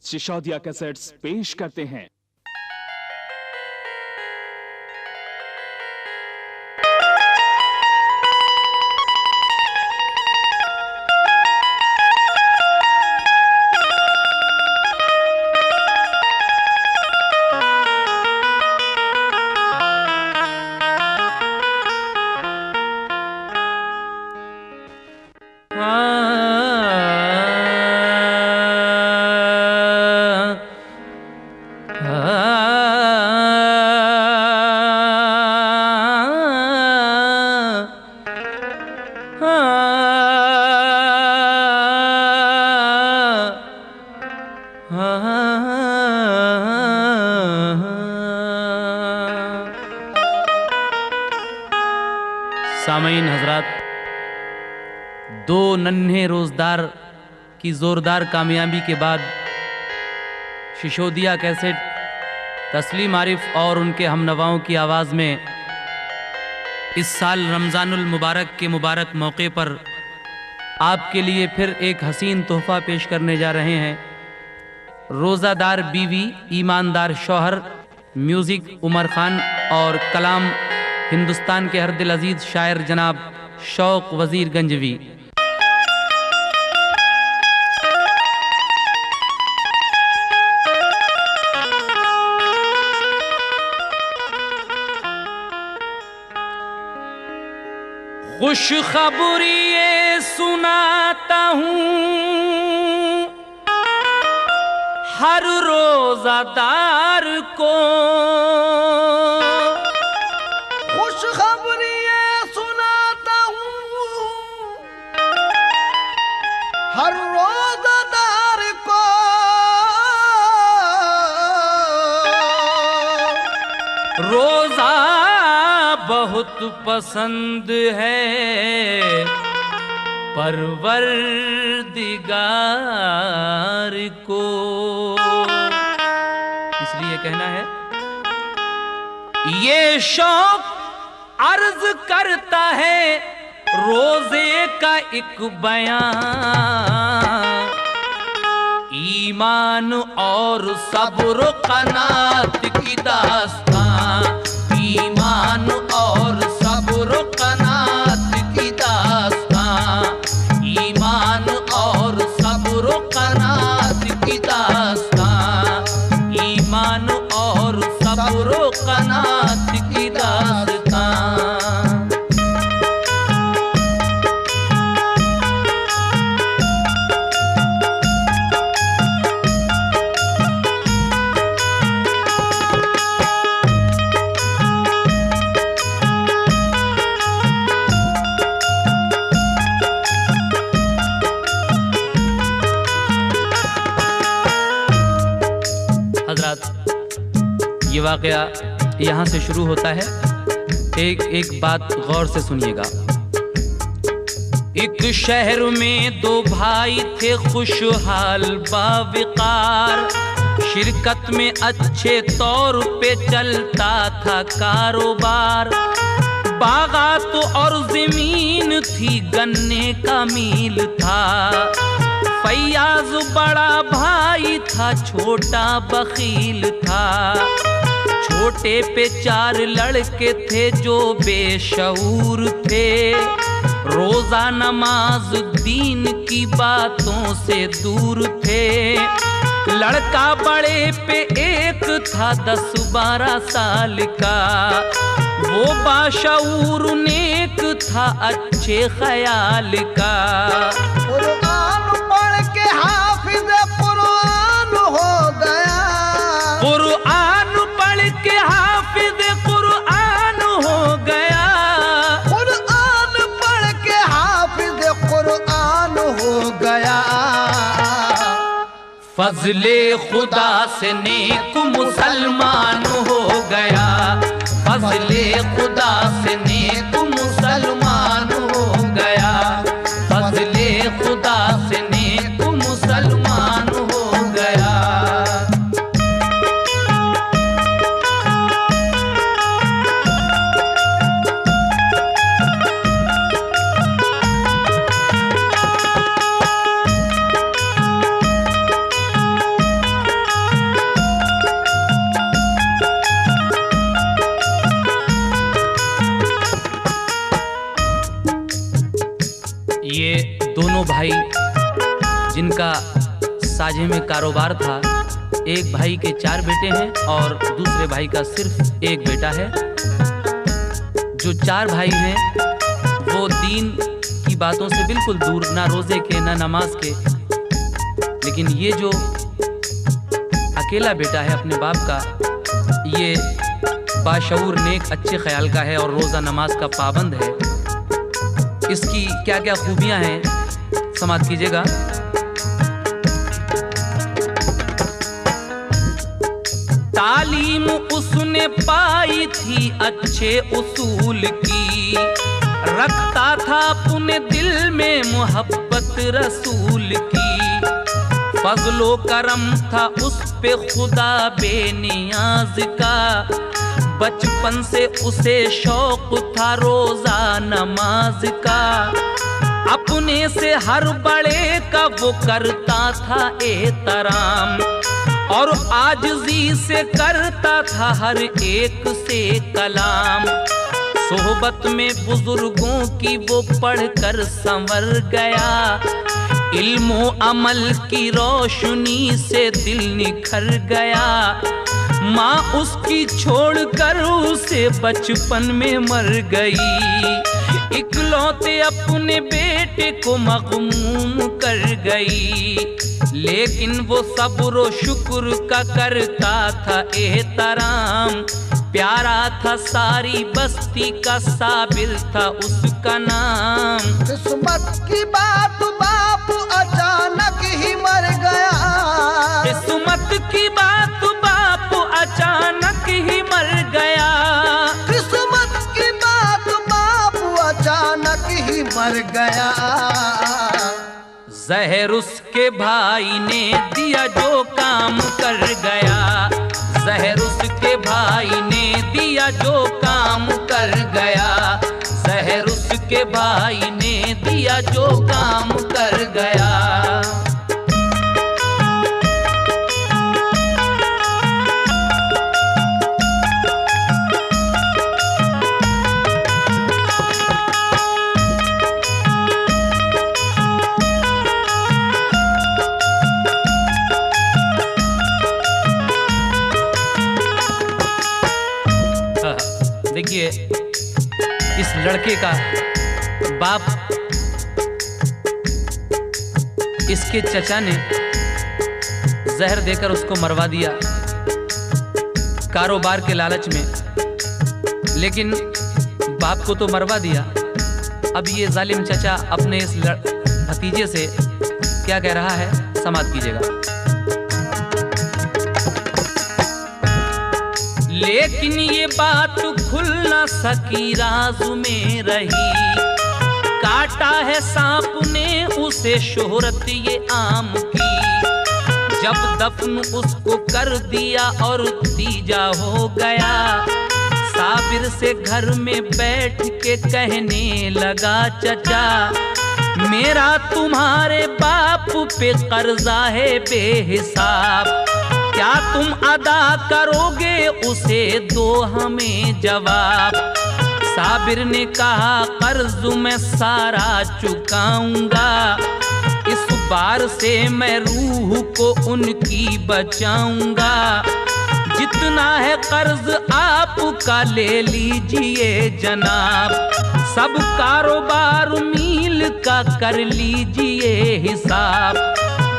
Sisodia cassettes पेश करते हैं। सामईन हजरात, दो नन्हे रोजदार की जोरदार कामयाबी के बाद सिसोदिया कैसेट तस्लीम आरिफ और उनके हमनवाओं की आवाज़ में इस साल रमज़ानुल मुबारक के मुबारक मौके पर आपके लिए फिर एक हसीन तोहफ़ा पेश करने जा रहे हैं। रोज़ादार बीवी, ईमानदार शौहर, म्यूज़िक उमर खान और कलाम हिंदुस्तान के हर दिल अजीज शायर जनाब शौक वजीर गंजवी। खुशखबरी ये सुनाता हूँ हर रोज़ादार को, खुशखबरी ये सुनाता हूँ हर रोज़ादार को, रोज़ा बहुत पसंद है परवरदिगार को। इसलिए कहना है, ये शौक अर्ज करता है रोजे का एक बयान, ईमान और सब्र कनात की दास्तां, ईमान और सब्र कनात की दास्तां, ईमान और सब्र कनात की दास्तां, ईमान और सब्र कनात की दास्तां। ये वाक़या यहाँ से शुरू होता है। एक एक बात गौर से सुनिएगा। एक शहर में दो भाई थे खुशहाल बावकार, शिरकत में अच्छे तौर पे चलता था कारोबार, बागात और जमीन थी गन्ने का मील था, फैयाज बड़ा भाई था छोटा बखील था, छोटे पे चार लड़के थे जो बेशऊर थे, रोजा नमाज दीन की बातों से दूर थे, लड़का बड़े पे एक था 10-12 साल का, वो बाशऊर नेक था अच्छे ख्याल का, कुरान पढ़ के हाफिज कुरान हो गया, कुरान पढ़ के हाफिज कुरान हो गया, कुरान पढ़ के हाफिज कुरान हो गया, फजले खुदा से नेक मुसलमान हो गया, फजले खुदा से नेक मुसलमान हो गया, फजले खुदा से नेक मुसलमान हो गया। भाई जिनका साझे में कारोबार था, एक भाई के 4 बेटे हैं और दूसरे भाई का सिर्फ एक बेटा है। जो 4 भाई हैं वो दीन की बातों से बिल्कुल दूर, ना रोजे के ना नमाज के। लेकिन ये जो अकेला बेटा है अपने बाप का, ये बाशऊर, नेक, अच्छे ख्याल का है और रोज़ा नमाज का पाबंद है। इसकी क्या क्या खूबियां हैं समाप्त कीजिएगा। तालीम उसने पाई थी अच्छे उसूल की, रखता था अपने दिल में मोहब्बत रसूल की। फजलो करम था उस पे खुदा बेनियाज का, बचपन से उसे शौक था रोजा नमाज का। अपने से हर बड़े का वो करता था एहतराम, और आजिज़ी से करता था हर एक से कलाम। सोहबत में बुजुर्गों की वो पढ़कर संवर गया, इल्मो अमल की रोशनी से दिल निखर गया। माँ उसकी छोड़कर उसे बचपन में मर गई, इकलौते अपने बेटे को मग़मूम कर गई। लेकिन वो सब्र शुक्र का करता था एहतराम, प्यारा था सारी बस्ती का, साबिर था उसका नाम। किस्मत की बात बाप अचानक ही मर गया, किस्मत की बात बाप अचानक ही मर गया। किस्मत की बात बाप अचानक ही मर गया। जहर उसके भाई ने दिया जो काम कर गया, जहर उसके भाई ने दिया जो काम कर गया, जहर उसके भाई ने दिया जो काम कर गया। देखिए इस लड़के का बाप, इसके चचा ने जहर देकर उसको मरवा दिया कारोबार के लालच में। लेकिन बाप को तो मरवा दिया, अब ये जालिम चचा अपने इस भतीजे से क्या कह रहा है, समाप्त कीजिएगा। लेकिन ये बात खुल न सकी, राज में रही। काटा है सांप ने उसे शोहरत ये आम की, जब दफन उसको कर दिया और तीजा हो गया। साबिर से घर में बैठ के कहने लगा, चचा मेरा तुम्हारे बाप पे कर्जा है बेहिसाब, क्या तुम अदा करोगे उसे, दो हमें जवाब। साबिर ने कहा कर्ज मैं सारा चुकाऊंगा, इस बार से मैं रूह को उनकी बचाऊंगा। जितना है कर्ज आपका ले लीजिए जनाब, सब कारोबार मील का कर लीजिए हिसाब।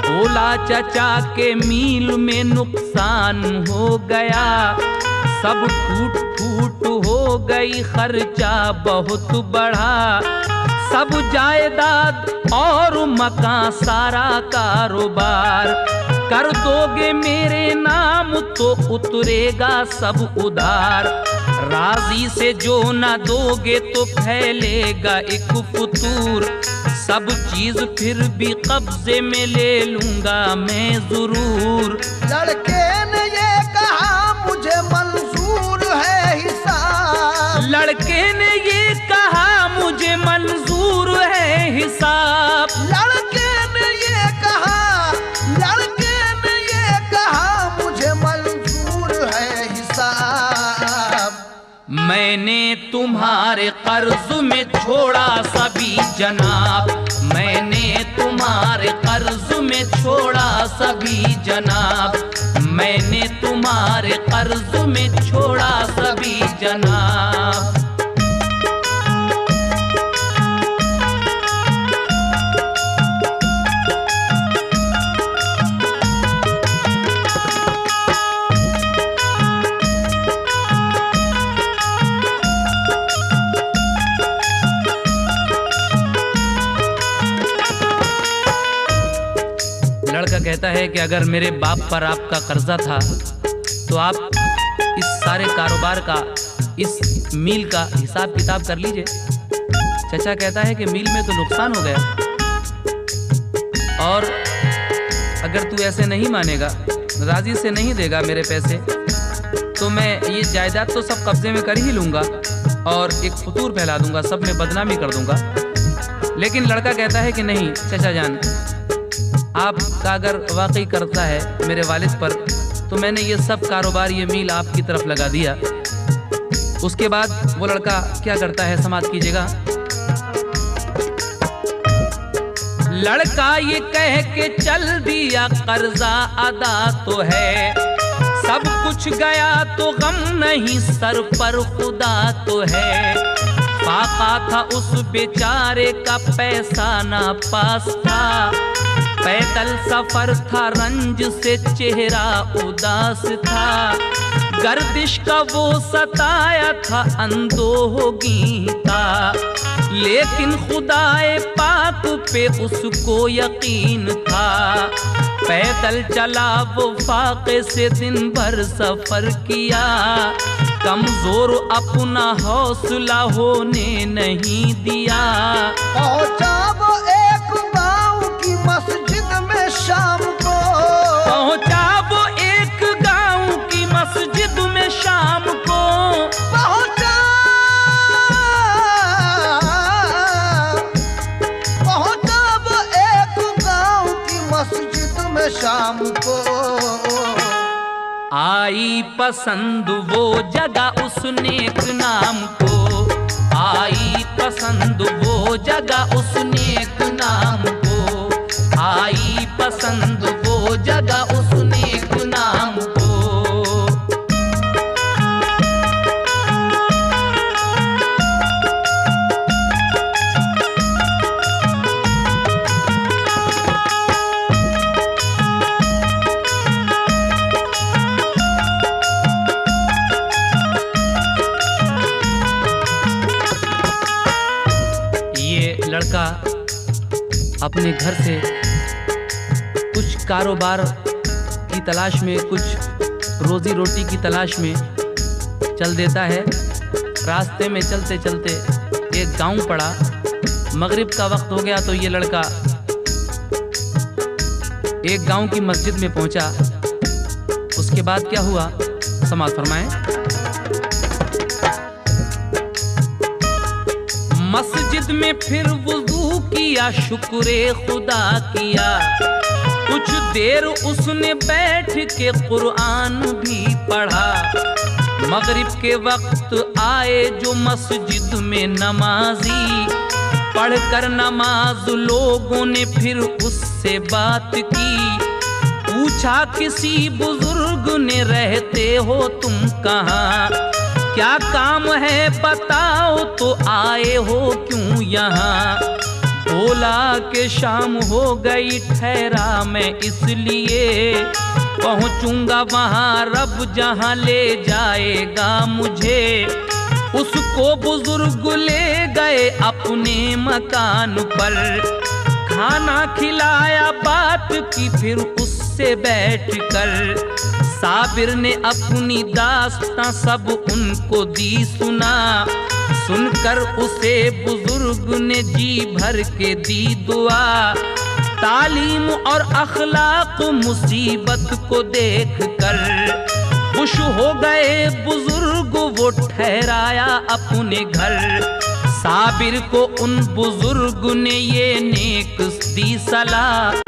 बोला चचा के मील में नुकसान हो गया, सब टूट फूट हो गई, खर्चा बहुत बढ़ा। सब जायदाद और मकान सारा कारोबार कर दोगे मेरे नाम तो उतरेगा सब उधार। राजी से जो ना दोगे तो फैलेगा एक फतूर, सब चीज फिर भी कब्जे में ले लूंगा मैं जरूर। लड़के ने ये कहा मुझे मंजूर है हिसाब, लड़के ने ये कहा मुझे मंजूर है हिसाब। लड़के ने ये कहा, लड़के ने ये कहा मुझे मंजूर है हिसाब। मैंने तुम्हारे कर्ज में छोड़ा सभी जनाब, मैंने तुम्हारे कर्ज में छोड़ा सभी जनाब, मैंने तुम्हारे कर्ज में छोड़ा सभी जनाब। लड़का कहता है कि अगर मेरे बाप पर आपका कर्जा था तो आप इस सारे कारोबार का, इस मील का हिसाब किताब कर लीजिए। चाचा कहता है कि मील में तो नुकसान हो गया, और अगर तू ऐसे नहीं मानेगा, राजी से नहीं देगा मेरे पैसे, तो मैं ये जायदाद तो सब कब्जे में कर ही लूँगा और एक फतूर फैला दूंगा, सब में बदनामी कर दूंगा। लेकिन लड़का कहता है कि नहीं चाचा जान, आपका अगर वाकई कर्जा है मेरे वालिद पर, तो मैंने ये सब कारोबार, ये मील आपकी तरफ लगा दिया। उसके बाद वो लड़का क्या करता है समाप्त कीजिएगा। लड़का ये कह के चल दिया कर्जा अदा तो है, सब कुछ गया तो गम नहीं सर पर खुदा तो है। फाका था उस बेचारे का पैसा ना पास था, पैदल सफर था रंज से चेहरा उदास था। गर्दिश का वो सताया था अंदोही था, लेकिन खुदाए पाक पे उसको यकीन था। पैदल चला वो फाके से दिन भर सफर किया, कमजोर अपना हौसला होने नहीं दिया। पहुंचा वो एक गांव की मस्जिद में शाम को, पहुंचा वो एक गांव की मस्जिद में शाम को, पहुंचा वो एक गांव की मस्जिद में शाम को। आई पसंद वो जगह उस नेक नाम को, आई पसंद वो जगह उस नेक नाम को, आई पसंद वो जगह उस नेक नाम को। लड़का अपने घर से कुछ कारोबार की तलाश में, कुछ रोजी रोटी की तलाश में चल देता है। रास्ते में चलते चलते एक गांव पड़ा, मगरिब का वक्त हो गया तो ये लड़का एक गांव की मस्जिद में पहुंचा। उसके बाद क्या हुआ समाज फरमाएं। मस्जिद में फिर वुजू किया, शुक्रे खुदा किया, कुछ देर उसने बैठ के कुरान भी पढ़ा। मगरिब के वक्त आए जो मस्जिद में नमाजी, पढ़कर नमाज लोगों ने फिर उससे बात की। पूछा किसी बुजुर्ग ने रहते हो तुम कहाँ, क्या काम है बताओ तो आए हो क्यों यहाँ। बोला कि शाम हो गई ठहरा मैं इसलिए, पहुँचूंगा वहाँ रब जहाँ ले जाएगा मुझे। उसको बुजुर्ग ले गए अपने मकान पर, खाना खिलाया बात की फिर उससे बैठकर। साबिर ने अपनी दास्तां सब उनको दी सुना, सुनकर उसे बुजुर्ग ने जी भर के दी दुआ। तालीम और अखलाक मुसीबत को देख कर खुश हो गए बुजुर्ग, वो ठहराया अपने घर। साबिर को उन बुजुर्ग ने ये नेक दी सलाह,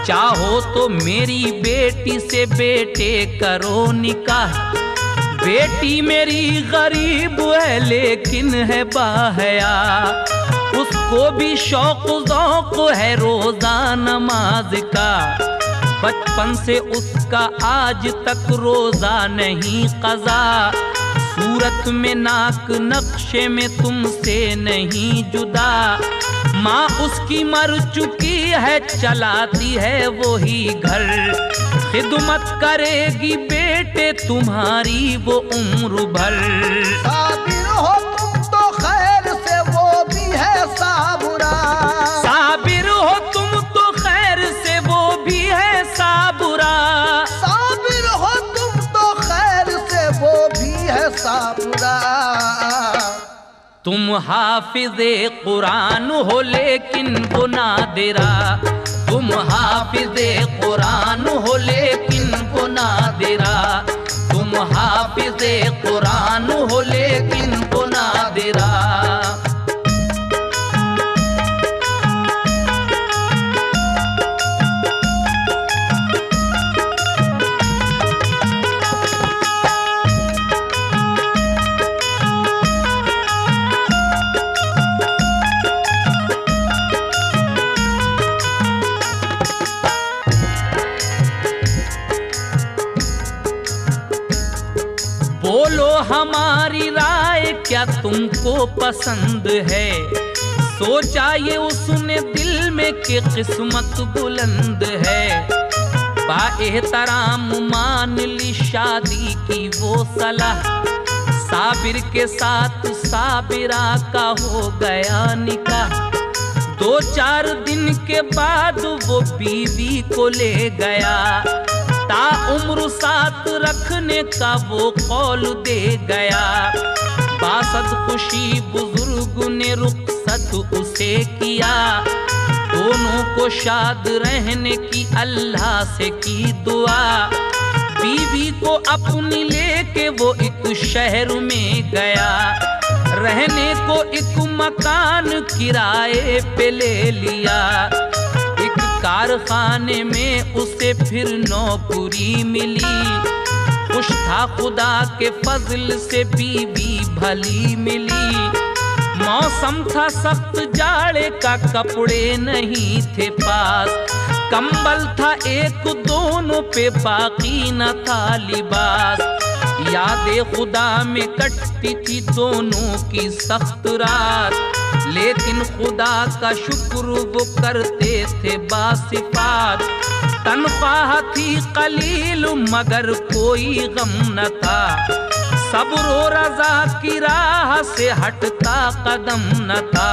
चाहो तो मेरी बेटी से बेटे करो निकाह। बेटी मेरी गरीब है लेकिन है बाहया, उसको भी शौक ज़ौक़ है रोज़ा नमाज का। बचपन से उसका आज तक रोज़ा नहीं क़ज़ा, सूरत में नाक नक्शे में तुमसे नहीं जुदा। माँ उसकी मर चुकी है, चलाती है वो ही घर, खिदमत करेगी बेटे तुम्हारी वो उम्र भर। साबिर हो तुम तो खैर से वो भी है साबुरा, साबिर हो तुम तो खैर से वो भी है साबुरा, साबिर हो तुम तो खैर से वो भी है साबुरा। तुम हाफिज़े कुरान हो लेकिन वो नादिरा, तुम हाफिज़े कुरान हो लेकिन वो नादिरा, तुम हाफिज़े कुरान हो लेकिन वो नादिरा। बोलो हमारी राय क्या तुमको पसंद है, सोचा ये उसने दिल में कि किस्मत बुलंद है। बाएहतराम मान ली शादी की वो सलाह, साबिर के साथ साबिरा का हो गया निकाह। 2-4 दिन के बाद वो बीवी को ले गया, ताउम्र साथ रखने का वो कौल दे गया। बासद खुशी बुजुर्ग ने रुखसत उसे किया, दोनों को शाद रहने की अल्लाह से की दुआ। बीवी को अपनी लेके वो एक शहर में गया, रहने को एक मकान किराए पे ले लिया। एक कारखाने में उसे फिर नौकरी मिली, खुश था खुदा के फजल से बीवी भली मिली। मौसम था सख्त जाड़े का, कपड़े नहीं थे पास, कंबल था एक दोनों पे बाकी न था लिबास। यादें खुदा में कटती थी दोनों की सख्त रात, लेकिन खुदा का शुक्र वो करते थे बासिफात। तनख्वाह थी कलील मगर कोई गम न था, सब्र और रज़ा की राह से हटता कदम न था।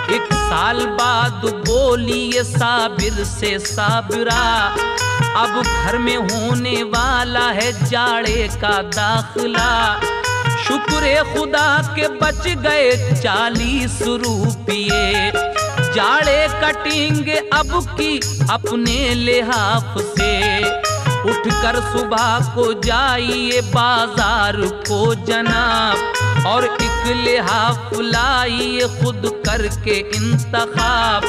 1 साल बाद बोली ये साबिर से साबिरा, अब घर में होने वाला है जाड़े का दाखिला। शुक्र खुदा के बच गए 40 रुपये, जाड़े कटेंगे अब की अपने लिहाफ से। उठकर सुबह को जाइए बाजार को जनाब, और एक लिहाफ लाइए खुद करके इंतखाब।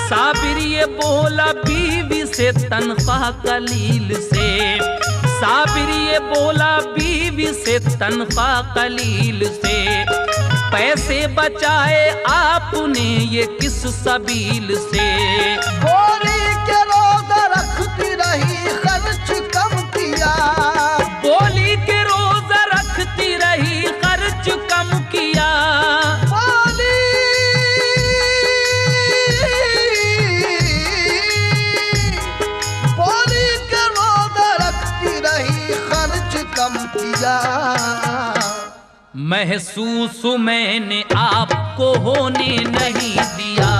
साबिर ये बोला बीवी से तनख्वाह कलील से, साबिर ये बोला बीवी से तनख्वाह कलील से। पैसे बचाए आपने ये किस सबील से। बोली के रोज़ा रखती रही खर्च कम किया, बोली के रोज़ा रखती रही खर्च कम किया। बोली के रोज़ा रखती रही खर्च कम किया। महसूस मैंने आपको होने नहीं दिया,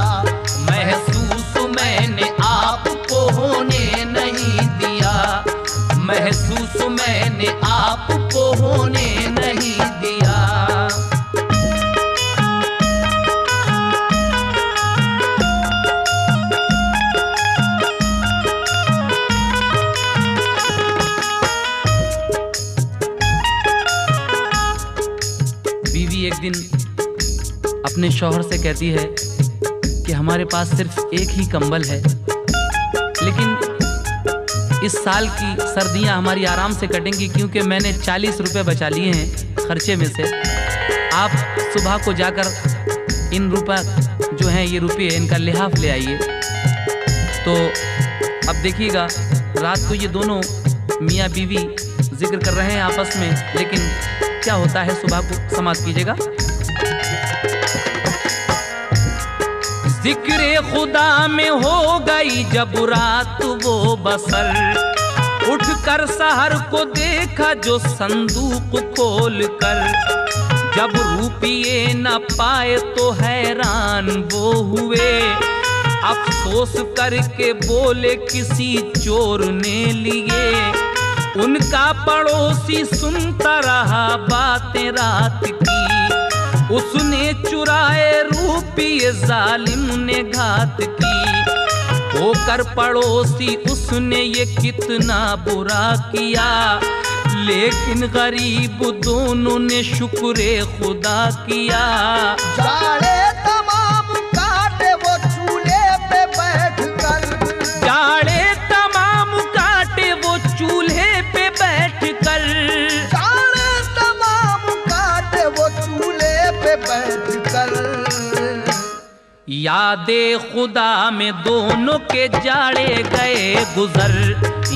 महसूस मैंने आपको होने नहीं दिया, महसूस मैंने आपको होने नहीं दिया। बीवी एक दिन अपने शौहर से कहती है कि हमारे पास सिर्फ एक ही कंबल है, लेकिन इस साल की सर्दियां हमारी आराम से कटेंगी, क्योंकि मैंने 40 रुपये बचा लिए हैं खर्चे में से। आप सुबह को जाकर इन रुपये जो हैं, ये रुपये इनका लिहाफ ले आइए। तो अब देखिएगा, रात को ये दोनों मियाँ बीवी जिक्र कर रहे हैं आपस में, लेकिन क्या होता है सुबह को समाप्त कीजिएगा। जिक्र खुदा में हो गई जब रात वो बसर, उठकर सहर को देखा जो संदूक खोल कर, जब रुपये न पाए तो हैरान वो हुए, अफसोस करके बोले किसी चोर ने लिए। उनका पड़ोसी सुनता रहा बातें रात की, उसने चुराए रुपये जालिम ने घात की। होकर पड़ोसी उसने ये कितना बुरा किया, लेकिन गरीब दोनों ने शुक्रे खुदा किया। जाड़े तमाम काटे वो चूल्हे पे बैठकर, जाड़े तमाम काटे वो चूल्हे पे बैठकर, जाड़े तमाम काटे वो चूल्हे पे बैठकर। यादे खुदा में दोनों के जाड़े गए गुजर,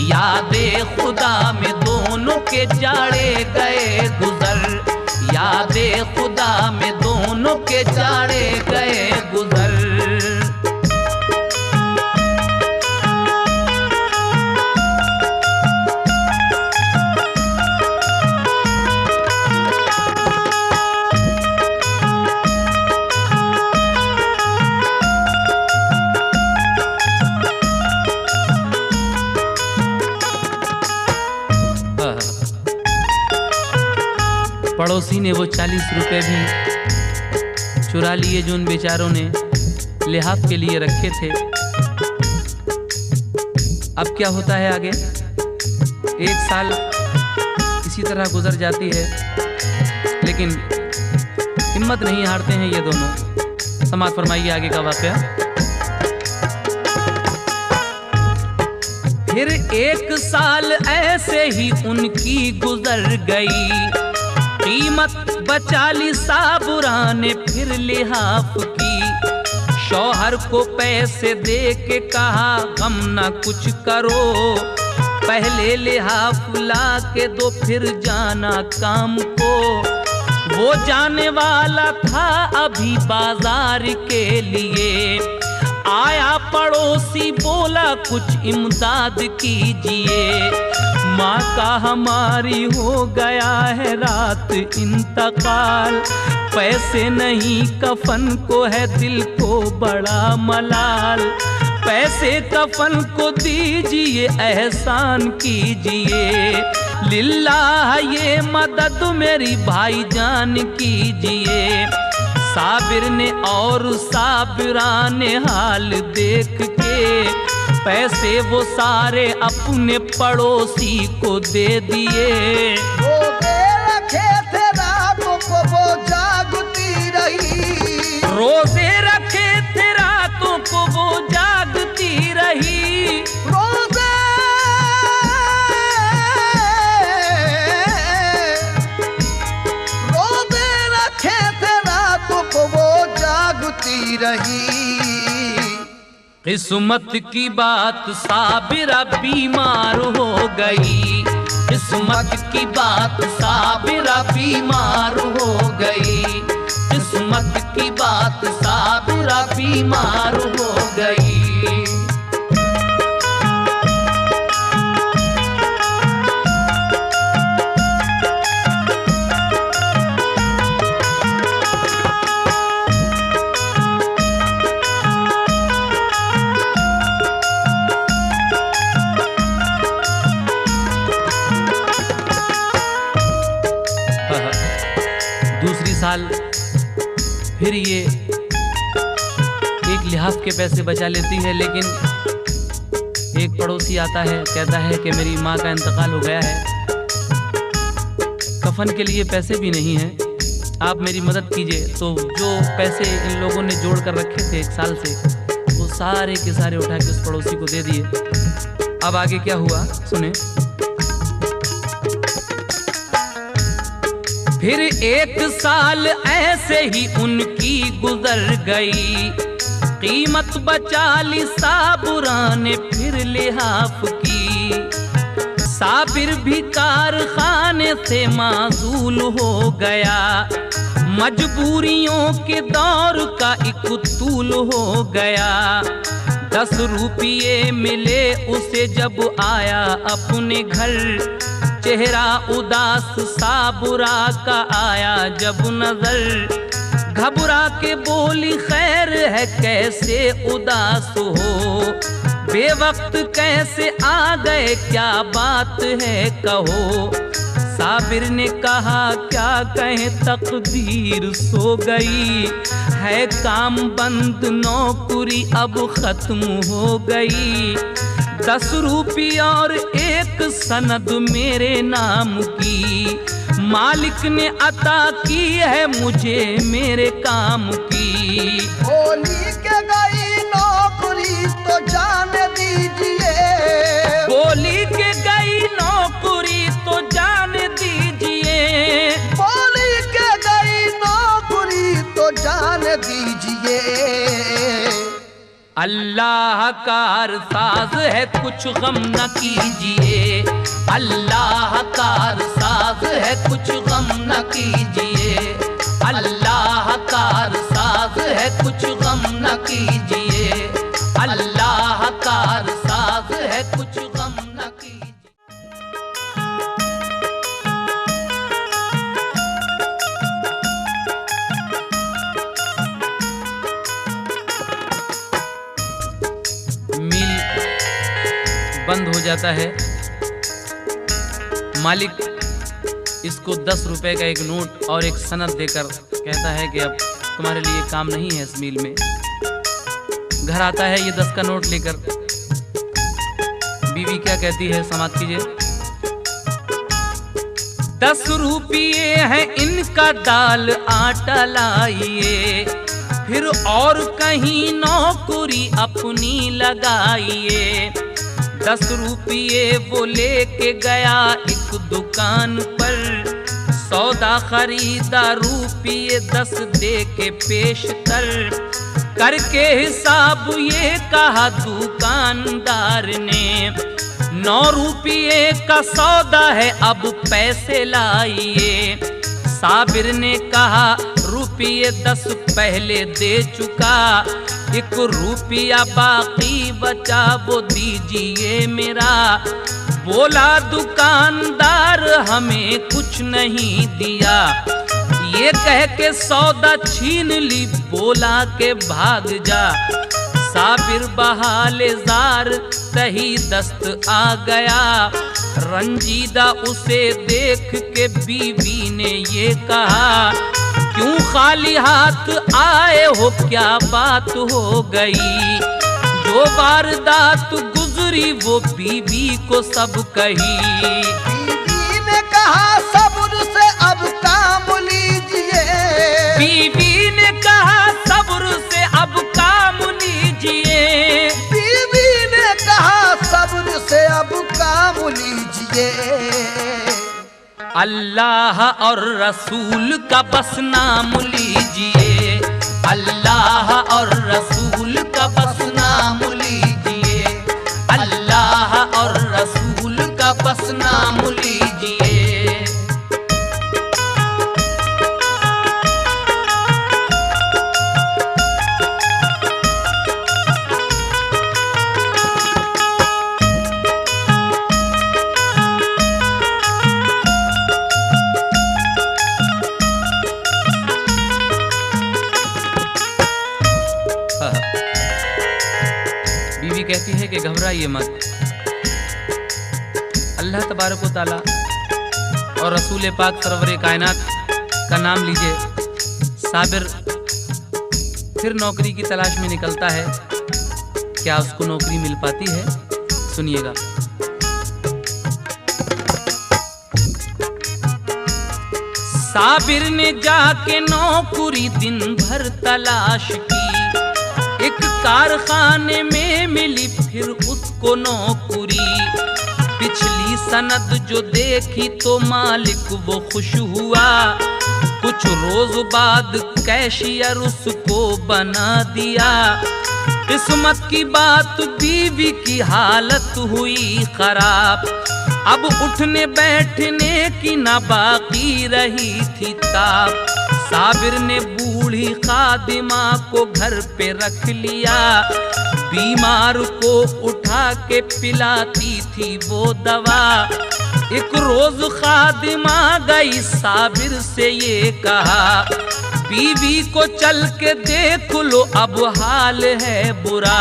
यादे खुदा में दोनों के जाड़े गए गुजर, यादे खुदा में दोनों के जाड़े गए गुजर। पड़ोसी ने वो 40 रुपए भी चुरा लिए जो उन बेचारों ने लिहाफ के लिए रखे थे। अब क्या होता है आगे? एक साल इसी तरह गुजर जाती है, लेकिन हिम्मत नहीं हारते हैं ये दोनों। समाप्त फरमाइए आगे का वाकया। फिर एक साल ऐसे ही उनकी गुजर गई, कीमत बचा ली साबुरा ने फिर लिहाफ की। शौहर को पैसे दे के कहा गम ना कुछ करो, पहले लिहाफ ला के दो फिर जाना काम को। वो जाने वाला था अभी बाजार के लिए, आया पड़ोसी बोला कुछ इमदाद कीजिए। माँ का हमारी हो गया है रात इंतकाल, पैसे नहीं कफन को है दिल को बड़ा मलाल। पैसे कफन को दीजिए एहसान कीजिए, लिल्लाह ये मदद मेरी भाईजान कीजिए। साबिर ने और साबिरा ने हाल देख के पैसे वो सारे अपने पड़ोसी को दे दिए। रोजे रखे थे रातों को वो जागती रही, रोजे रखे थे रातों को वो जागती रही। रोजे रखे थे रातों को वो जागती रही। किस्मत की बात साबिरा बीमार हो गई, किस्मत की बात साबिरा बीमार हो गई, किस्मत की बात साबिरा बीमार हो गई। दूसरी साल फिर ये एक लिहाफ के पैसे बचा लेती है, लेकिन एक पड़ोसी आता है, कहता है कि मेरी माँ का इंतकाल हो गया है, कफन के लिए पैसे भी नहीं हैं, आप मेरी मदद कीजिए। तो जो पैसे इन लोगों ने जोड़ कर रखे थे एक साल से, वो सारे के सारे उठा के उस पड़ोसी को दे दिए। अब आगे क्या हुआ सुने। फिर 1 साल ऐसे ही उनकी गुजर गई, कीमत बचा ली साबुरा ने फिर लिहाफ की। साबिर भी कारखाने से माजूल हो गया, मजबूरियों के दौर का एक तूल हो गया। 10 रुपये मिले उसे जब आया अपने घर, चेहरा उदास साबुरा का आया जब नजर। घबरा के बोली खैर है कैसे उदास हो, बेवक्त कैसे आ गए क्या बात है कहो। साबिर ने कहा क्या कहें तकदीर सो गई, है काम बंद नौकरी अब खत्म हो गई। 10 रुपये और 1 सनद मेरे नाम की, मालिक ने अता की है मुझे मेरे काम की। बोली के गई नौकरी तो जाने दीजिए, बोली के गई नौकरी तो जाने दीजिए, बोली के गई नौकरी तो जाने दीजिए। अल्लाह का अरसाज है कुछ गम न कीजिए, अल्लाह का अरसाज है कुछ गम न कीजिए, अल्लाह का अरसाज है कुछ गम न कीजिए, अल्लाह का अरसाज है कुछ गम न कीजिए। मिल बंद हो जाता है, मालिक इसको 10 रुपए का एक नोट और एक सनद देकर कहता है कि अब तुम्हारे लिए काम नहीं है इस मिल में। घर आता है ये 10 का नोट लेकर, बीवी क्या कहती है समाप्त कीजिए। 10 रुपये है इनका दाल आटा लाइए, फिर और कहीं नौकरी अपनी लगाइए। 10 रुपये वो लेके गया एक दुकान पर, सौदा खरीदा रुपये 10 दे के पेश करके हिसाब ये कहा दुकानदार ने, 9 रुपये का सौदा है अब पैसे लाइए। साबिर ने कहा रुपये 10 पहले दे चुका, 1 रुपया बाकी बचा वो दीजिए मेरा। बोला दुकानदार हमें कुछ नहीं दिया, ये कह के सौदा छीन ली, बोला के भाग जा। साबिर बहाले जार सही दस्त आ गया, रंजीदा उसे देख के बीवी ने ये कहा, क्यों खाली हाथ आए हो क्या बात हो गई। जो वारदात गुजरी वो बीवी को सब कही। बीवी ने कहा सब्र से अब काम लीजिए, बीवी ने कहा सब्र से अब काम लीजिए, बीवी ने कहा सब्र से अब काम लीजिए। अल्लाह और रसूल का बस नाम लीजिए, अल्लाह और रसूल का बस नाम लीजिए, अल्लाह और रसूल का बस नाम लीजिए। बीवी कहती है कि घबराइए मत, अल्लाह तबारक व तआला और रसूल पाक सरवरे कायनात का नाम लीजिए। साबिर फिर नौकरी की तलाश में निकलता है, क्या उसको नौकरी मिल पाती है? सुनिएगा। साबिर ने जाके नौकरी दिन भर तलाश की, एक कारखाने में मिली फिर उसको नौकरी। सनद जो देखी तो मालिक वो खुश हुआ। कुछ रोज बाद कैशियर उसको बना दिया। किस्मत की बात बीवी की हालत हुई खराब। अब उठने बैठने की ना बाकी रही थी ताब। साबिर ने बूढ़ी खादिमा को घर पे रख लिया। बीमार को उठा के पिलाती थी वो दवा। एक रोज खादिमा गई साबिर से ये कहा, बीवी को चल के देख लो अब हाल है बुरा।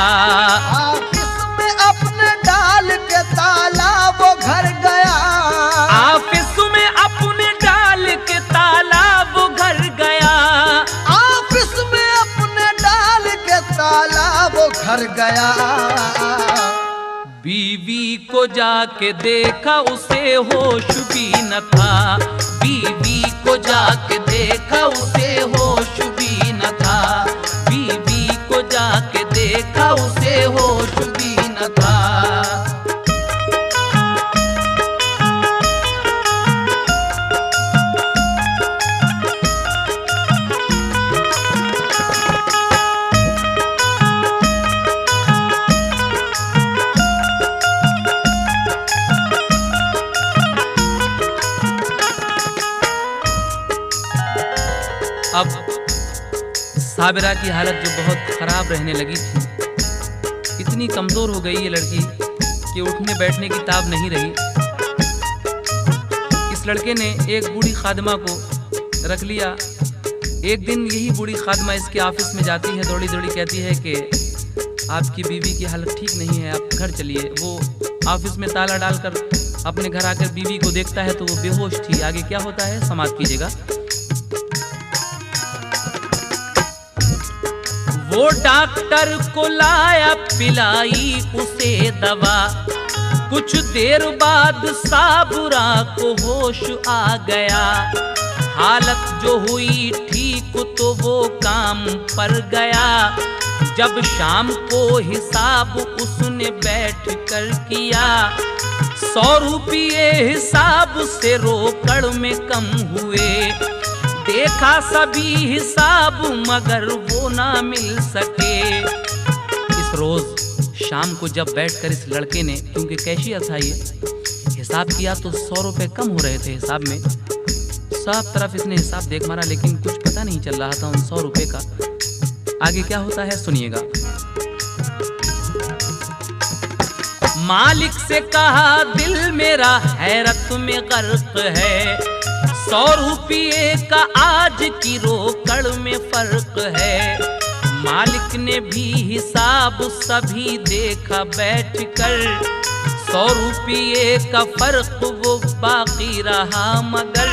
ऑफिस में अपने डाल के ताला वो घर गया। ऑफिस में अपने डाल के ताला वो घर गया। ऑफिस में अपने डाल के ताला वो घर गया। बीवी को जाके देखा उसे होश भी न था। बीवी को जाके देखा उसे होश भी न था। बीवी को जाके देखा उसे होश भी न था। अब साबिरा की हालत जो बहुत ख़राब रहने लगी थी, इतनी कमज़ोर हो गई ये लड़की कि उठने बैठने की ताब नहीं रही। इस लड़के ने एक बूढ़ी खादिमा को रख लिया। एक दिन यही बूढ़ी खादिमा इसके ऑफिस में जाती है, दौड़ी दौड़ी कहती है कि आपकी बीवी की हालत ठीक नहीं है, आप घर चलिए। वो ऑफिस में ताला डालकर अपने घर आकर बीवी को देखता है तो वो बेहोश थी। आगे क्या होता है समाप्त कीजिएगा। वो डॉक्टर को लाया, पिलाई उसे दवा। कुछ देर बाद साबुरा को होश आ गया। हालत जो हुई ठीक तो वो काम पर गया। जब शाम को हिसाब उसने बैठ कर किया, 100 रुपये हिसाब से रोकड़ में कम हुए। देखा सभी हिसाब मगर वो ना मिल सके। इस रोज शाम को जब बैठकर इस लड़के ने, क्योंकि कैशियर था ये, हिसाब किया तो 100 रुपये कम हो रहे थे हिसाब में। सब तरफ इसने हिसाब देख मारा लेकिन कुछ पता नहीं चल रहा था उन 100 रुपये का। आगे क्या होता है सुनिएगा। मालिक से कहा दिल मेरा हैरत में गर्क है। 100 रुपये का आज की रोकड़ में फर्क है। मालिक ने भी हिसाब सभी देखा बैठकर। 100 रुपये का फर्क वो बाकी रहा मगर।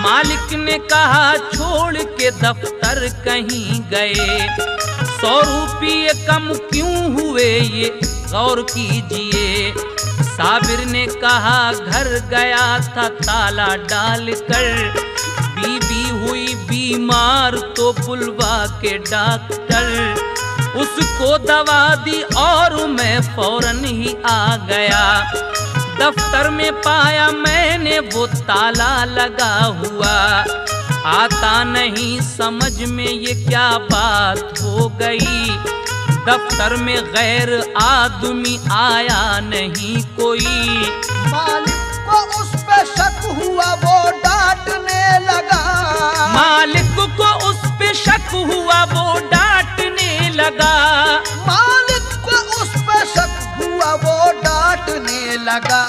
मालिक ने कहा छोड़ के दफ्तर कहीं गए। 100 रुपये कम क्यों हुए ये गौर कीजिए। साबिर ने कहा घर गया था ताला डालकर। बीवी हुई बीमार तो बुलवा के डॉक्टर। उसको दवा दी और मैं फौरन ही आ गया। दफ्तर में पाया मैंने वो ताला लगा हुआ। आता नहीं समझ में ये क्या बात हो गई। दफ्तर में गैर आदमी आया नहीं कोई। मालिक को उस पे शक हुआ वो डांटने लगा। मालिक को उस पे शक हुआ वो डांटने लगा। मालिक को उस पे शक हुआ वो डांटने लगा।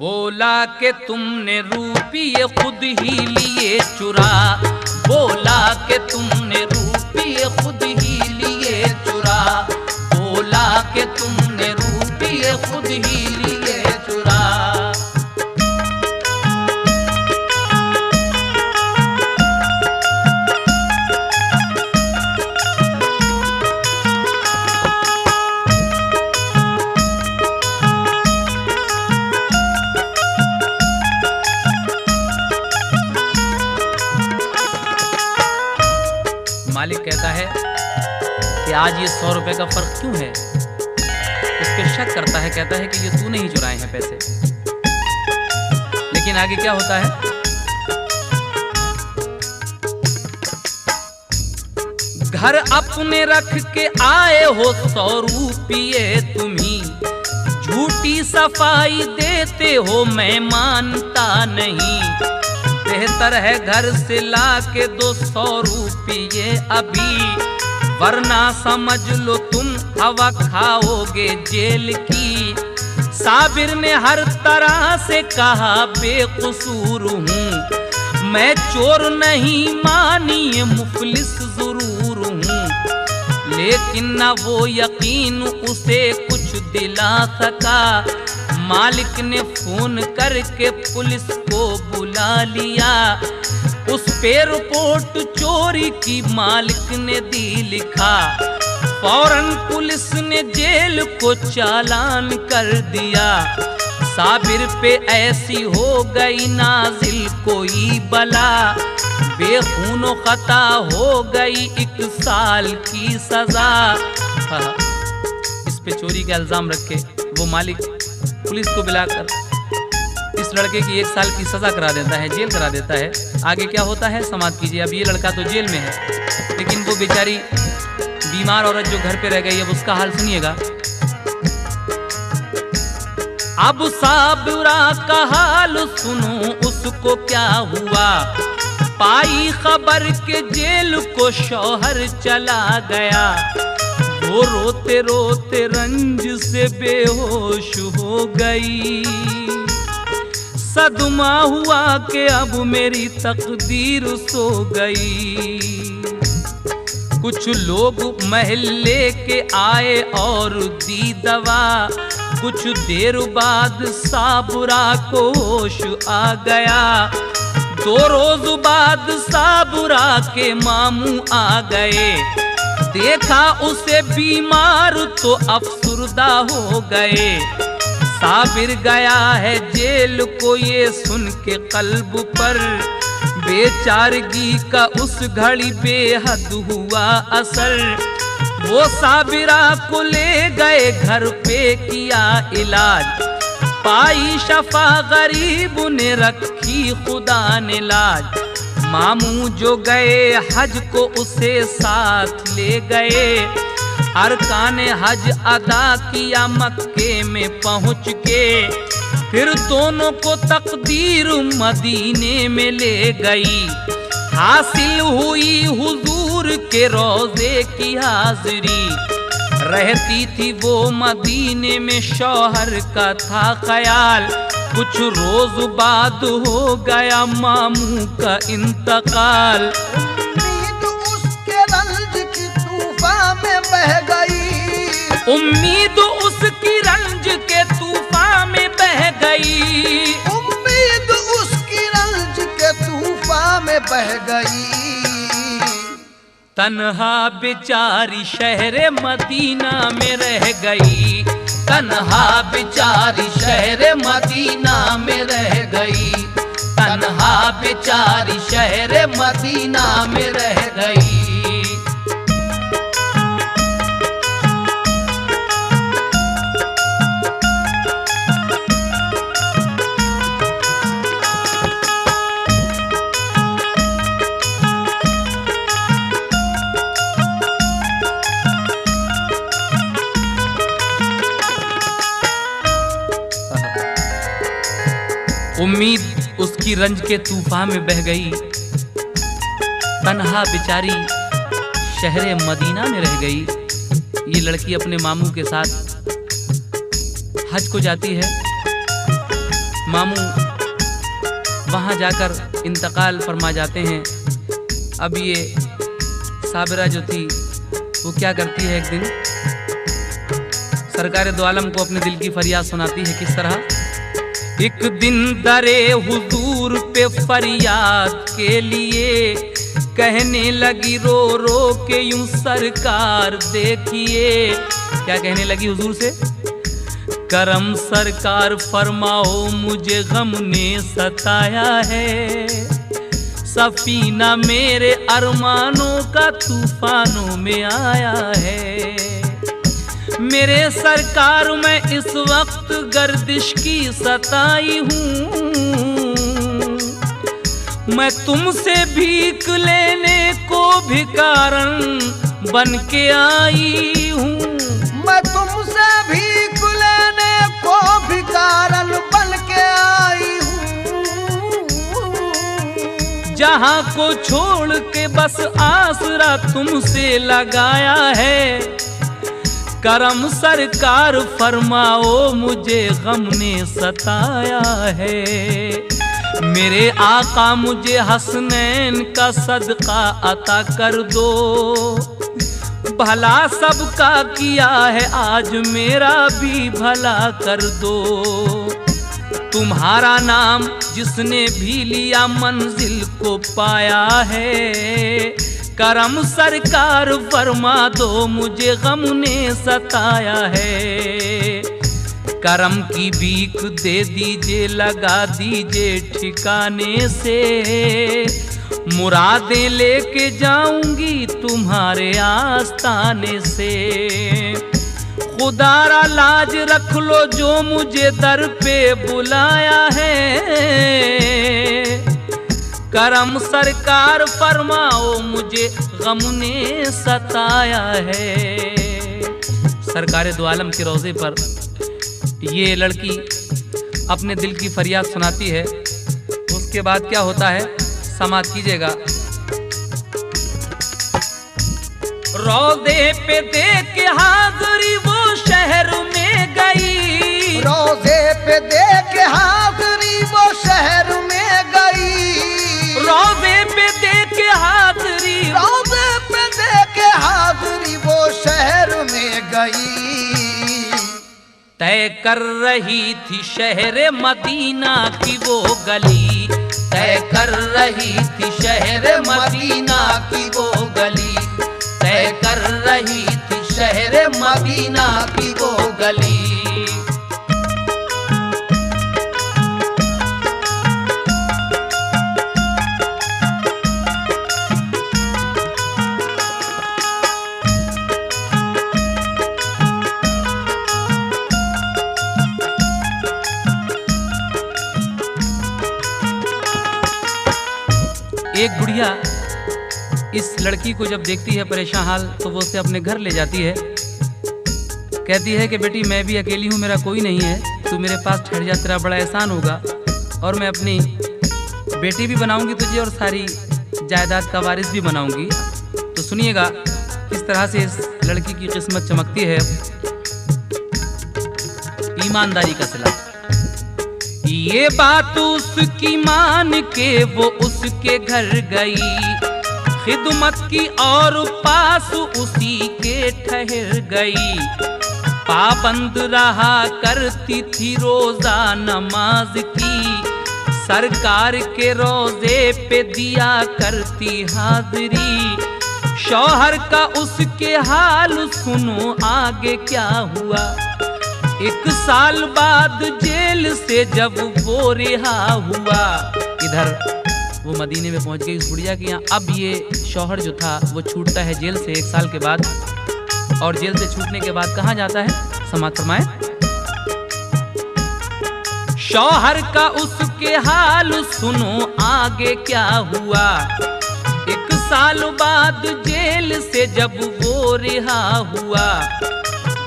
बोला कि तुमने रुपये खुद ही लिए चुरा। बोला कि तुमने रुपये खुद ही लिए चुरा। बोला कि तुमने रुपये खुद ही लिए चुरा। मालिक कहता है कि आज ये 100 रुपए का फर्क क्यों है। उस पे शक करता है, कहता है कि ये तूने ही चुराए हैं पैसे। लेकिन आगे क्या होता है, घर अपने रख के आए हो 100 रुपये तुम्ही, झूठी सफाई देते हो मैं मानता नहीं। बेहतर है घर से ला के 200 रुपये अभी, वरना समझ लो तुम हवा खाओगे जेल की। साबिर ने हर तरह से कहा बेकसूर हूँ, मैं चोर नहीं मानिए मुफलिस जरूर हूँ। लेकिन न वो यकीन उसे कुछ दिला सका, मालिक ने फोन करके पुलिस को बुला लिया। उस पे रिपोर्ट चोरी की मालिक ने दी लिखा, फौरन पुलिस ने जेल को चालान कर दिया। साबिर पे ऐसी हो गई नाजिल कोई बला, बेखूनो खता हो गई 1 साल की सजा। इस पे चोरी का इल्जाम रख के वो मालिक पुलिस को बुलाकर इस लड़के की 1 साल की सजा करा देता है, जेल करा देता है। आगे क्या होता है समाप्त कीजिए। अब ये लड़का तो जेल में है, लेकिन वो बेचारी बीमार औरत जो घर पे रह गई, अब उसका हाल सुनिएगा। अब साबिरा का हाल सुनो उसको क्या हुआ, पाई खबर के जेल को शौहर चला गया। वो रोते रोते रंज से बेहोश हो गई, सदमा हुआ कि अब मेरी तकदीर सो गई। कुछ लोग महल्ले के आए और दी दवा, कुछ देर बाद साबुरा को होश आ गया। 2 रोज बाद साबुरा के मामू आ गए, देखा उसे बीमार तो अफसुर्दा हो गए। साबिर गया है जेल को ये सुन के कल्ब पर, बेचारगी का उस घड़ी बेहद हुआ असर। वो साबिरा को ले गए घर पे किया इलाज, पाई शफा गरीब ने रखी खुदा ने लाज। मामू जो गए हज को उसे साथ ले गए, अरकान हज अदा किया मक्के में पहुँच के। फिर दोनों को तकदीर मदीने में ले गई, हासिल हुई हुजूर के रोजे की हाजिरी। रहती थी वो मदीने में, शौहर का था ख्याल। कुछ रोज बाद हो गया मामू का इंतकाल। उम्मीद उसके रंज की तूफान में बह गई, उम्मीद उसकी रंज के तूफान में बह गई, उम्मीद उसकी रंज के तूफान में बह गई। तन्हा बेचारी शहर मदीना में रह गई, तन्हा बेचारी शहर मदीना में रह गई, तन्हा बेचारी शहर मदीना में रह गई। उम्मीद उसकी रंज के तूफान में बह गई, तन्हा बेचारी शहर मदीना में रह गई। ये लड़की अपने मामू के साथ हज को जाती है। मामू वहाँ जाकर इंतकाल फरमा जाते हैं। अब ये साबिरा जो थी वो क्या करती है, एक दिन सरकार दो आलम को अपने दिल की फरियाद सुनाती है। किस तरह? एक दिन दरे हुजूर पे फरियाद के लिए कहने लगी रो रो के यूं सरकार देखिए। क्या कहने लगी हुजूर से? करम सरकार फरमाओ मुझे गम ने सताया है, सफीना मेरे अरमानों का तूफानों में आया है। मेरे सरकार मैं इस वक्त गर्दिश की सताई हूँ, मैं तुमसे भीख लेने को भिखारन बन के आई हूँ। मैं तुमसे भीख लेने को भिखारन बन के आई हूँ। जहाँ को छोड़ के बस आसरा तुमसे लगाया है, करम सरकार फरमाओ मुझे गम ने सताया है। मेरे आका मुझे हसनैन का सदका अता कर दो, भला सबका किया है आज मेरा भी भला कर दो। तुम्हारा नाम जिसने भी लिया मंजिल को पाया है, करम सरकार फरमा दो मुझे गम ने सताया है। करम की भीख दे दीजिए लगा दीजिए ठिकाने से, मुरादें लेके जाऊंगी तुम्हारे आस्ताने से। खुदारा लाज रख लो जो मुझे दर पे बुलाया है, करम सरकार फरमाओ मुझे गम ने सताया है। सरकार दो आलम के रोज़े पर ये लड़की अपने दिल की फरियाद सुनाती है। उसके बाद क्या होता है समाप्त कीजिएगा। रोज़े पे देख हाज़री वो शहर में गई, रोज़े पे देख हाज़री वो शहर में गई। रोज़े पे देख हाज़री, रोज़े पे देख हाज़री वो शहर में गई। तय कर रही थी शहर मदीना की वो गली, तय कर रही थी शहर मदीना की वो गली, तय कर रही थी शहर मदीना की वो गली। एक बुढ़िया इस लड़की को जब देखती है परेशान हाल, तो वो उसे अपने घर ले जाती है। कहती है कि बेटी मैं भी अकेली हूँ, मेरा कोई नहीं है, तू मेरे पास ठहर जा, तेरा बड़ा एहसान होगा और मैं अपनी बेटी भी बनाऊंगी तुझे और सारी जायदाद का वारिस भी बनाऊंगी। तो सुनिएगा किस तरह से इस लड़की की किस्मत चमकती है। ईमानदारी का सिला। ये बात उसकी मान के वो उसके घर गई, खिदमत की और पास उसी के ठहर गई। पाबंद रहा करती थी रोजा नमाज की, सरकार के रोजे पे दिया करती हाजिरी। शौहर का उसके हाल सुनो आगे क्या हुआ, 1 साल बाद जेल से जब वो रिहा हुआ। इधर वो मदीने में पहुंच गई उस बुढ़िया के यहाँ। अब ये शौहर जो था वो छूटता है जेल से 1 साल के बाद, और जेल से छूटने के बाद कहाँ जाता है समाप्त फरमाए। शौहर का उसके हाल सुनो आगे क्या हुआ, 1 साल बाद जेल से जब वो रिहा हुआ।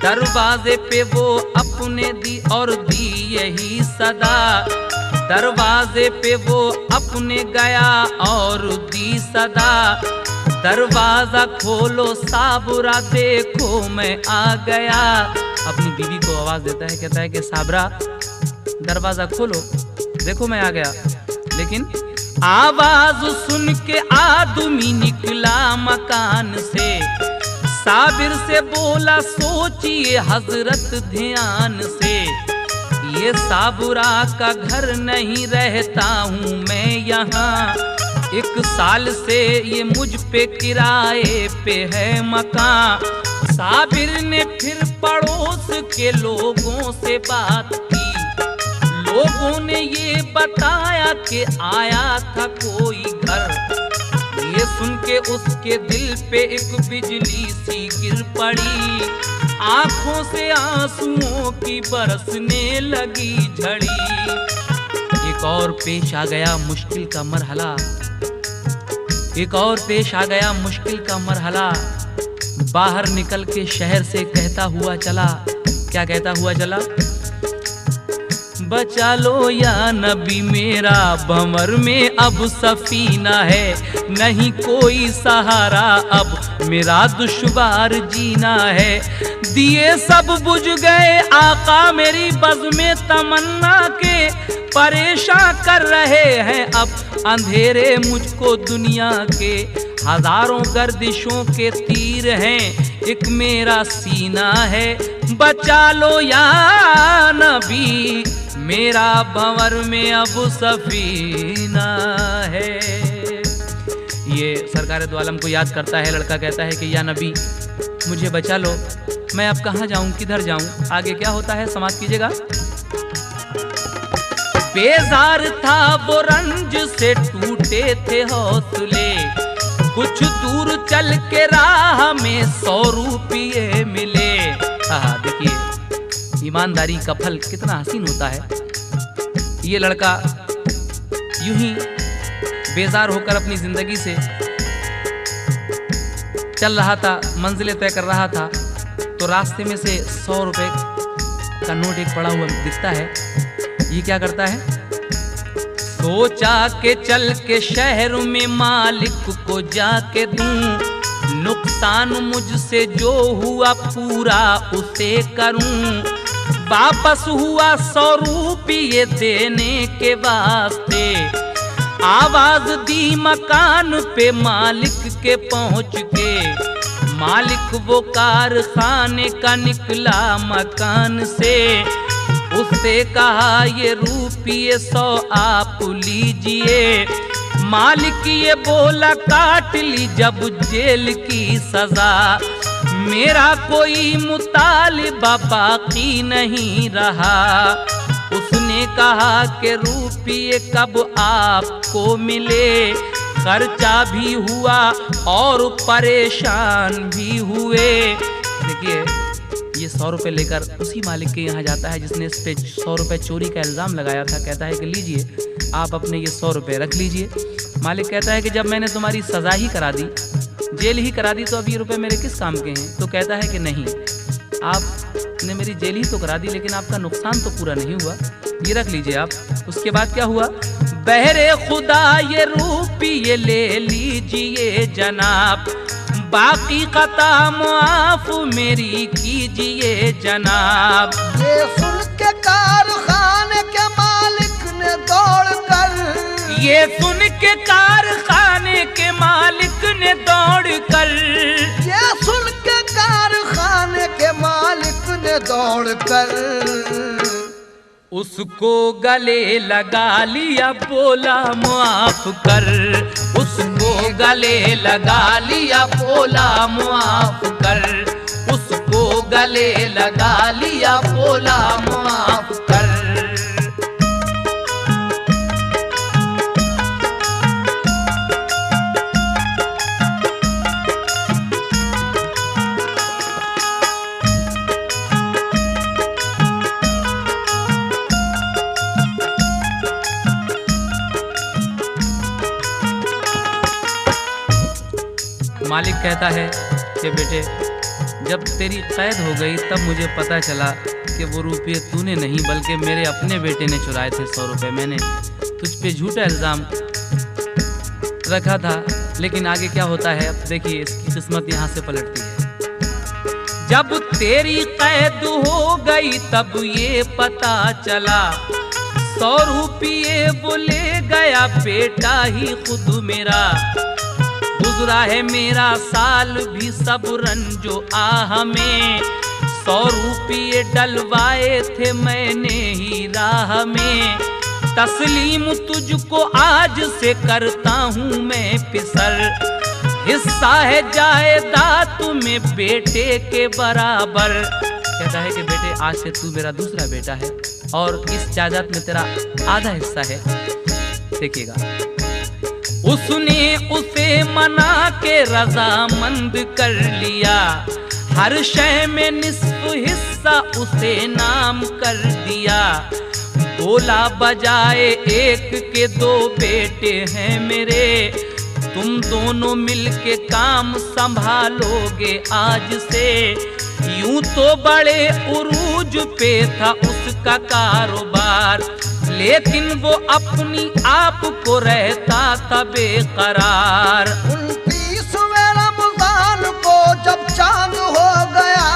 दरवाजे पे वो अपने दी और दी यही सदा, दरवाजे पे वो अपने गया और दी सदा। दरवाजा खोलो साबरा देखो मैं आ गया। अपनी बीवी को आवाज देता है, कहता है कि साबरा दरवाजा खोलो देखो मैं आ गया। लेकिन आवाज सुन के आदमी निकला मकान से, साबिर से बोला सोचिए हजरत ध्यान से। ये साबुरा का घर नहीं रहता हूँ मैं यहाँ, 1 साल से ये मुझ पे किराए पे है मकान। साबिर ने फिर पड़ोस के लोगों से बात की, लोगों ने ये बताया कि आया था कोई घर। ये सुन के उसके दिल पे एक बिजली सी गिर पड़ी, आंखों से आंसुओं की बरसने लगी झड़ी। एक और पेश आ गया मुश्किल का मरहला, एक और पेश आ गया मुश्किल का मरहला। बाहर निकल के शहर से कहता हुआ चला, क्या कहता हुआ चला? बचा लो या नबी मेरा भंवर में अब सफीना है, नहीं कोई सहारा अब मेरा दुश्वार जीना है। दिए सब बुझ गए आका मेरी बज़्म में तमन्ना के, परेशान कर रहे हैं अब अंधेरे मुझको दुनिया के। हजारों गर्दिशों के तीर हैं, एक मेरा सीना है। बचा लो या नबी मेरा भंवर में अब सफीना है। ये सरकार दो आलम को याद करता है। लड़का कहता है कि या नबी मुझे बचा लो, मैं अब कहाँ जाऊं, किधर जाऊं? आगे क्या होता है समाप्त कीजिएगा। बेजार था वो रंज से टूटे थे हौसले, कुछ दूर चल के राह में 100 रुपये मिले। हाँ देखिए ईमानदारी का फल कितना हसीन होता है। ये लड़का यूं ही बेजार होकर अपनी जिंदगी से चल रहा था, मंजिलें तय कर रहा था, तो रास्ते में से 100 रुपए का नोट एक पड़ा हुआ दिखता है। ये क्या करता है? सोचा के चल के शहर में मालिक को जाके दूं, नुकसान मुझसे जो हुआ पूरा उसे करूं। वापस हुआ 100 रुपये देने के वास्ते, आवाज दी मकान पे मालिक के पहुंच के। मालिक वो कारखाने का निकला मकान से, उससे कहा ये रुपये 100 आप लीजिए। मालिक ये बोला काट ली जब जेल की सजा, मेरा कोई मुतालिबा बाकी नहीं रहा। उसने कहा कि रुपये कब आपको मिले, खर्चा भी हुआ और परेशान भी हुए। देखिए ये 100 रुपये लेकर उसी मालिक के यहाँ जाता है जिसने इस पे 100 रुपये चोरी का इल्ज़ाम लगाया था। कहता है कि लीजिए आप अपने ये 100 रुपये रख लीजिए। मालिक कहता है कि जब मैंने तुम्हारी सज़ा ही करा दी, जेल ही करा दी, तो अब ये रुपये मेरे किस काम के हैं? तो कहता है कि नहीं, आपने मेरी जेल ही तो करा दी लेकिन आपका नुकसान तो पूरा नहीं हुआ, ये रख लीजिए आप। उसके बाद क्या हुआ? बहरे खुदा ये रुपये ले लीजिए जनाब, बाकी कता मुआफ मेरी कीजिए जनाब। ये सुन के कारखाने के मालिक ने दौड़ कर, ये सुन के कारखाने के मालिक ने दौड़ कर, ये सुन के कारखाने के मालिक ने दौड़ कर उसको गले लगा लिया, बोला मुआफ कर। उसको गले लगा लिया, बोला मुआफ कर। उसको गले लगा लिया, बोला मुआफ कर। मालिक कहता है कि बेटे जब तेरी कैद हो गई तब मुझे पता चला कि वो रुपये तूने नहीं बल्कि मेरे अपने बेटे ने चुराए थे 100 रुपये। मैंने तुझ पे झूठा इल्ज़ाम रखा था, लेकिन आगे क्या होता है अब देखिए, इसकी किस्मत यहाँ से पलटती है। जब तेरी कैद हो गई तब ये पता चला, 100 रुपये वो ले गया बेटा ही खुद मेरा। गुजरा है मेरा साल भी सब रंजो आह में, 100 रुपये डलवाए थे मैंने ही राह में। तस्लीम तुझको आज से करता हूँ मैं पिसर, हिस्सा है जायदाद तुम्हें बेटे के बराबर। कहता है कि बेटे आज से तू मेरा दूसरा बेटा है और इस जायदाद में तेरा आधा हिस्सा है। देखिएगा उसने उसे मना के रजामंद कर लिया, हर शय में निस्फ हिस्सा उसे नाम कर दिया। बोला बजाए एक के दो बेटे हैं मेरे, तुम दोनों मिलके काम संभालोगे आज से। यूं तो बड़े उरूज पे था उसका कारोबार, लेकिन वो अपनी आप को रहता था बेकरार। 29वें रमजान को जब चांद हो गया,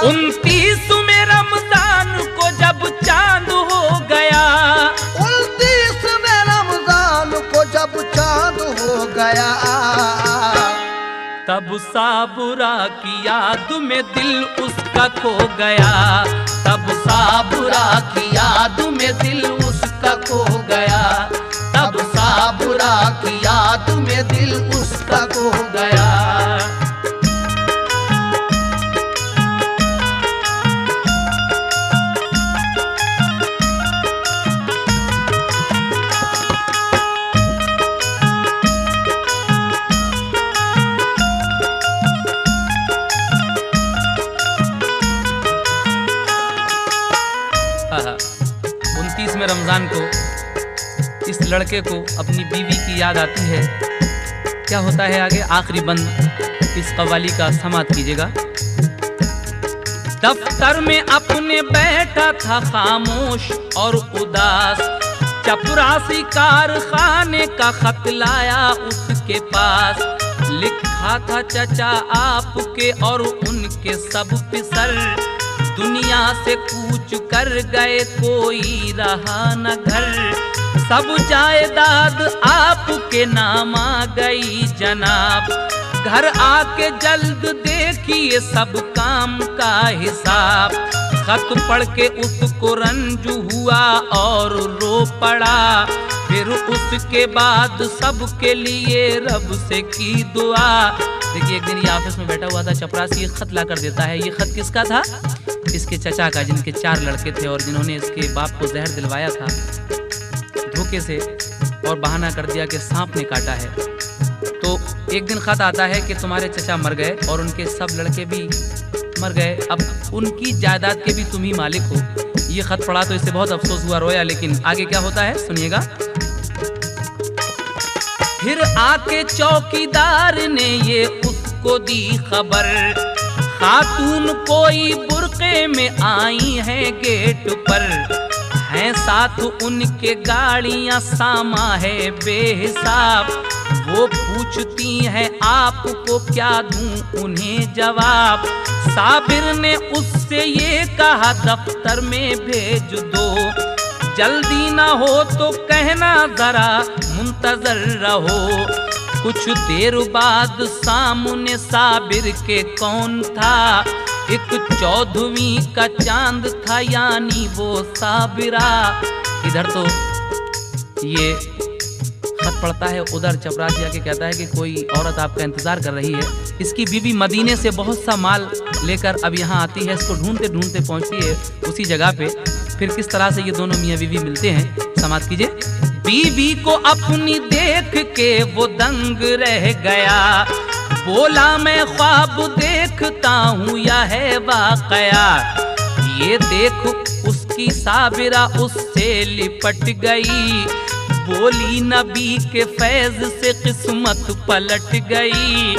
29वें रमजान को जब चांद हो गया, 29वें रमजान को जब चांद हो गया, तब साबुरा की याद में दिल उसका खो गया। तब साबुरा की याद में दिल उसका खो गया। तब साबुरा की याद में दिल उसका खो गया। में रमजान को इस लड़के को अपनी बीवी की याद आती है। क्या होता है आगे? आखिरी बंद इस कव्वाली का समाप्त कीजिएगा। दफ्तर में अपने बैठा था खामोश और उदास, चपरासी कारखाने का खत लाया उसके पास। लिखा था चचा आपके और उनके सब पिसर, दुनिया से कूच कर गए कोई रहा न घर। सब जायदाद आपके नाम आ गई जनाब, घर आके जल्द देखिए सब काम का हिसाब। खत पढ़ के उसको रंजू हुआ और रो पड़ा, फिर उसके बाद सबके लिए रब से की दुआ। देखिए एक दिन ये ऑफिस में बैठा हुआ था, चपरासी ये खत ला कर देता है। ये खत किसका था? इसके चचा का, जिनके 4 लड़के थे और जिन्होंने इसके बाप को जहर दिलवाया था धोखे से, और बहाना कर दिया कि सांप ने काटा है। तो एक दिन खत आता है कि तुम्हारे चचा मर गए और उनके सब लड़के भी मर गए, अब उनकी जायदाद के भी तुम ही मालिक हो। ये खत पढ़ा तो इससे बहुत अफसोस हुआ, रोया। लेकिन आगे क्या होता है सुनिएगा। फिर आके चौकीदार ने ये उसको दी खबर, खातून कोई बुर्के में आई है गेट पर। हैं साथ उनके गाड़ियां, सामा है बेहिसाब। वो पूछती हैं आपको क्या दूं उन्हें जवाब। साबिर ने उससे ये कहा दफ्तर में भेज दो, जल्दी ना हो तो कहना जरा मुंतजर रहो। कुछ देर बाद सामने साबिर के कौन था, एक 14वीं का चांद था यानी वो साबिरा। इधर तो ये खत पढ़ता है, उधर चपरासी आके कहता है कि कोई औरत आपका इंतजार कर रही है। इसकी बीवी मदीने से बहुत सा माल लेकर अब यहाँ आती है, इसको ढूंढते ढूंढते पहुँचती है उसी जगह पे। फिर किस तरह से ये दोनों मियाँ बीवी मिलते हैं, समाप्त कीजिए। बीवी को अपनी देख के वो दंग रह गया, बोला मैं ख्वाब देखता हूँ या है वाकया। ये देख उसकी साबिरा उससे लिपट गई, बोली नबी के फैज से किस्मत पलट गई।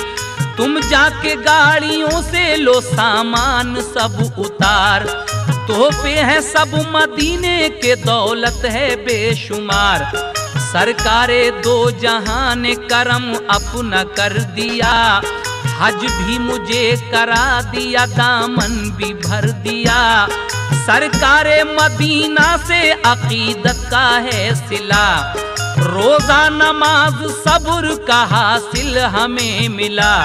तुम जाके गाड़ियों से लो सामान सब उतार, तोहफे हैं सब मदीने के, दौलत है बेशुमार। सरकारे दो जहां ने करम अपना कर दिया, हज भी मुझे करा दिया, दामन भी भर दिया। सरकारे मदीना से अकीदत का है सिला, रोजा नमाज सब्र का हासिल हमें मिला।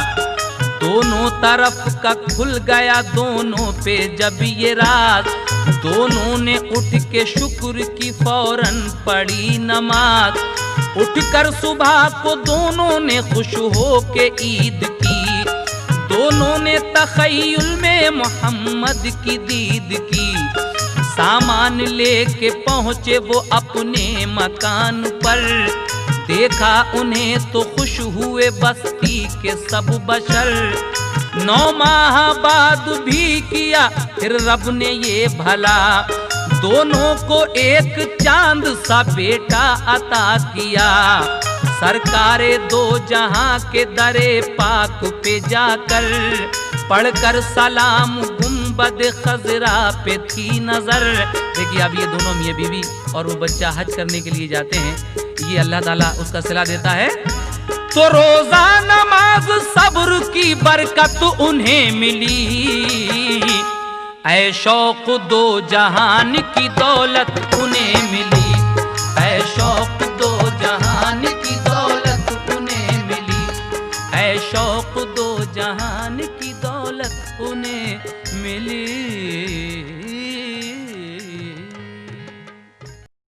दोनों तरफ का खुल गया दोनों पे जब ये रात, दोनों ने उठ के शुक्र की फौरन पढ़ी नमाज। उठकर सुबह को दोनों ने खुश हो के ईद की, दोनों ने तखय्युल में मोहम्मद की दीद की। सामान लेके पहुँचे वो अपने मकान पर, देखा उन्हें तो खुश हुए बस्ती के सब बशर। 9 माह बाद भी किया फिर रब ने ये भला, दोनों को एक चांद सा बेटा अता किया। सरकारे दो जहां के दरे पाक पे जाकर, पढ़कर सलाम गुंबद खजरा पे थी नजर। देखिए अब ये दोनों मियां बीवी और वो बच्चा हज करने के लिए जाते हैं, ये अल्लाह ताला उसका सिला देता है। तो रोजा नमाज सब्र की बरकत उन्हें मिली, ऐ शौक दो जहान की दौलत उन्हें मिली, ऐ शौक दो जहान की दौलत उन्हें मिली, ऐ शौक दो जहान की दौलत उन्हें मिली।